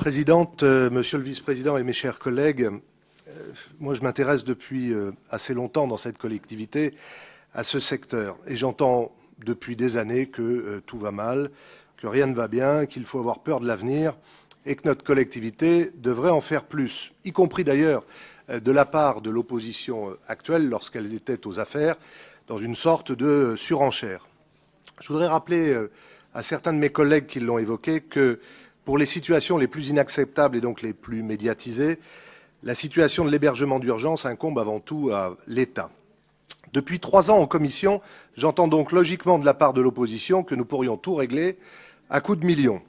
Présidente, Monsieur le Vice-président et mes chers collègues, moi je m'intéresse depuis assez longtemps dans cette collectivité à ce secteur et j'entends depuis des années que tout va mal, que rien ne va bien, qu'il faut avoir peur de l'avenir et que notre collectivité devrait en faire plus, y compris d'ailleurs de la part de l'opposition actuelle lorsqu'elle était aux affaires, dans une sorte de surenchère. Je voudrais rappeler à certains de mes collègues qui l'ont évoqué que pour les situations les plus inacceptables et donc les plus médiatisées, la situation de l'hébergement d'urgence incombe avant tout à l'État. Depuis 3 ans en commission, j'entends donc logiquement de la part de l'opposition que nous pourrions tout régler à coups de millions.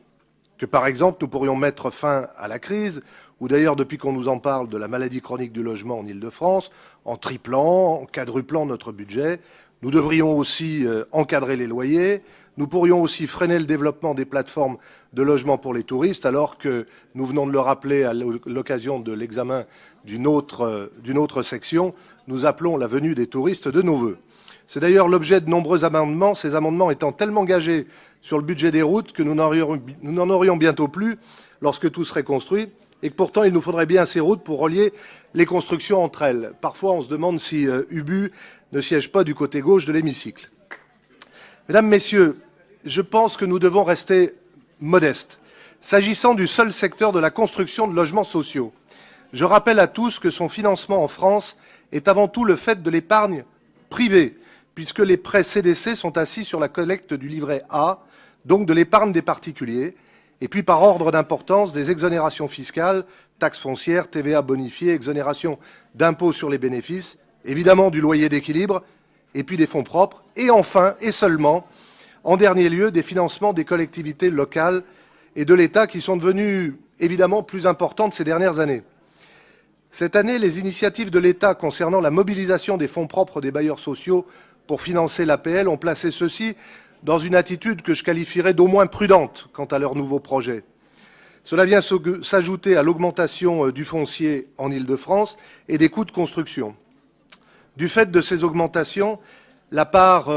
Que par exemple, nous pourrions mettre fin à la crise, ou d'ailleurs depuis qu'on nous en parle de la maladie chronique du logement en Île-de-France, en triplant, en quadruplant notre budget. Nous devrions aussi encadrer les loyers. Nous pourrions aussi freiner le développement des plateformes de logement pour les touristes, alors que nous venons de le rappeler à l'occasion de l'examen d'une autre section, nous appelons la venue des touristes de nos vœux. C'est d'ailleurs l'objet de nombreux amendements, ces amendements étant tellement gagés sur le budget des routes que nous n'en aurions bientôt plus lorsque tout serait construit, et que pourtant il nous faudrait bien ces routes pour relier les constructions entre elles. Parfois on se demande si Ubu ne siège pas du côté gauche de l'hémicycle. Mesdames, Messieurs, je pense que nous devons rester modestes. S'agissant du seul secteur de la construction de logements sociaux, je rappelle à tous que son financement en France est avant tout le fait de l'épargne privée, puisque les prêts CDC sont assis sur la collecte du livret A, donc de l'épargne des particuliers, et puis par ordre d'importance des exonérations fiscales, taxes foncières, TVA bonifiée, exonération d'impôts sur les bénéfices, évidemment du loyer d'équilibre, et puis des fonds propres, et enfin, et seulement, en dernier lieu, des financements des collectivités locales et de l'État qui sont devenus évidemment plus importantes ces dernières années. Cette année, les initiatives de l'État concernant la mobilisation des fonds propres des bailleurs sociaux pour financer l'APL ont placé ceux-ci dans une attitude que je qualifierais d'au moins prudente quant à leurs nouveaux projets. Cela vient s'ajouter à l'augmentation du foncier en Île-de-France et des coûts de construction. Du fait de ces augmentations, la part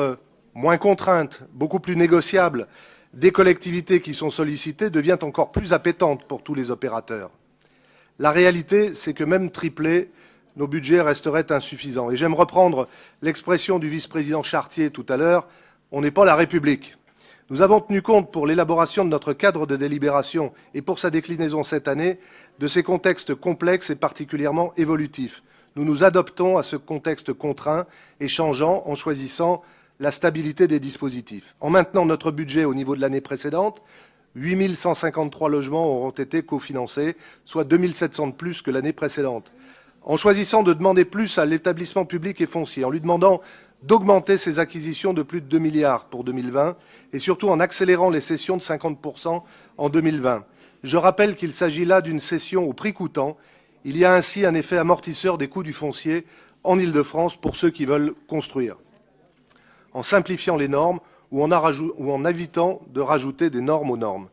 moins contrainte, beaucoup plus négociable des collectivités qui sont sollicitées devient encore plus appétante pour tous les opérateurs. La réalité, c'est que même triplés, nos budgets resteraient insuffisants. Et j'aime reprendre l'expression du vice-président Chartier tout à l'heure, on n'est pas la République. Nous avons tenu compte pour l'élaboration de notre cadre de délibération et pour sa déclinaison cette année de ces contextes complexes et particulièrement évolutifs. Nous nous adoptons à ce contexte contraint et changeant en choisissant la stabilité des dispositifs. En maintenant notre budget au niveau de l'année précédente, 8 153 logements auront été cofinancés, soit 2 700 de plus que l'année précédente. En choisissant de demander plus à l'établissement public et foncier, en lui demandant d'augmenter ses acquisitions de plus de 2 milliards pour 2020 et surtout en accélérant les cessions de 50% en 2020. Je rappelle qu'il s'agit là d'une cession au prix coûtant. Il y a ainsi un effet amortisseur des coûts du foncier en Île-de-France pour ceux qui veulent construire, en simplifiant les normes ou en évitant de rajouter des normes aux normes.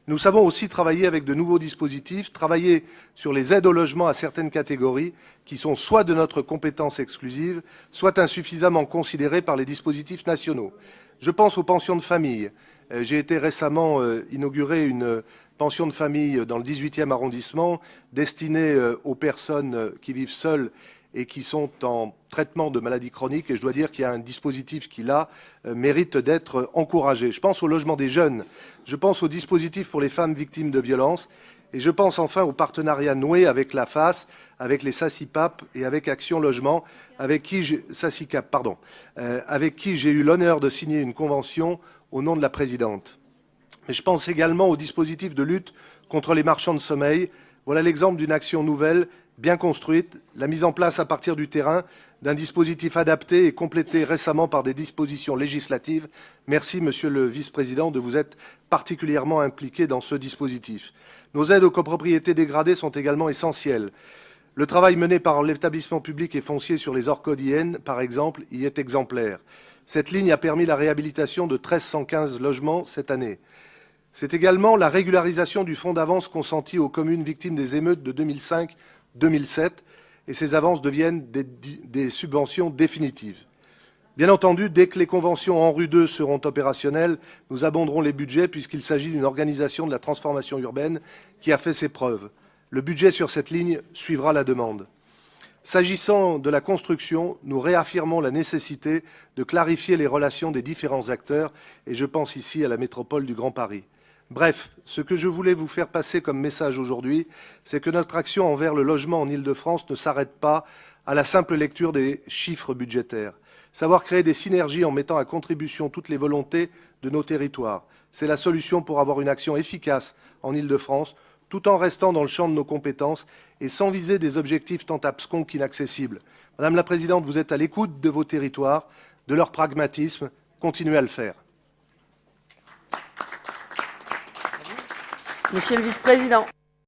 Nous savons aussi travailler avec de nouveaux dispositifs, travailler sur les aides au logement à certaines catégories qui sont soit de notre compétence exclusive, soit insuffisamment considérées par les dispositifs nationaux. Je pense aux pensions de famille. J'ai été récemment inauguré une pension de famille dans le 18e arrondissement destinée aux personnes qui vivent seules et qui sont en traitement de maladies chroniques. Et je dois dire qu'il y a un dispositif qui, là, mérite d'être encouragé. Je pense au logement des jeunes, je pense au dispositif pour les femmes victimes de violences, et je pense enfin au partenariat noué avec la FAS, avec les SACIPAP et avec Action Logement, avec qui j'ai eu l'honneur de signer une convention au nom de la présidente. Mais je pense également au dispositif de lutte contre les marchands de sommeil. Voilà l'exemple d'une action nouvelle, bien construite, la mise en place à partir du terrain d'un dispositif adapté et complété récemment par des dispositions législatives. Merci, Monsieur le Vice-président, de vous être particulièrement impliqué dans ce dispositif. Nos aides aux copropriétés dégradées sont également essentielles. Le travail mené par l'établissement public et foncier sur les Orcodiennes, par exemple, y est exemplaire. Cette ligne a permis la réhabilitation de 1 315 logements cette année. C'est également la régularisation du fonds d'avance consenti aux communes victimes des émeutes de 2005-2007, et ces avances deviennent des subventions définitives. Bien entendu, dès que les conventions ANRU 2 seront opérationnelles, nous abonderons les budgets puisqu'il s'agit d'une organisation de la transformation urbaine qui a fait ses preuves. Le budget sur cette ligne suivra la demande. S'agissant de la construction, nous réaffirmons la nécessité de clarifier les relations des différents acteurs, et je pense ici à la métropole du Grand Paris. Bref, ce que je voulais vous faire passer comme message aujourd'hui, c'est que notre action envers le logement en Île-de-France ne s'arrête pas à la simple lecture des chiffres budgétaires. Savoir créer des synergies en mettant à contribution toutes les volontés de nos territoires, c'est la solution pour avoir une action efficace en Île-de-France, tout en restant dans le champ de nos compétences et sans viser des objectifs tant abscons qu'inaccessibles. Madame la Présidente, vous êtes à l'écoute de vos territoires, de leur pragmatisme. Continuez à le faire. Monsieur le vice-président.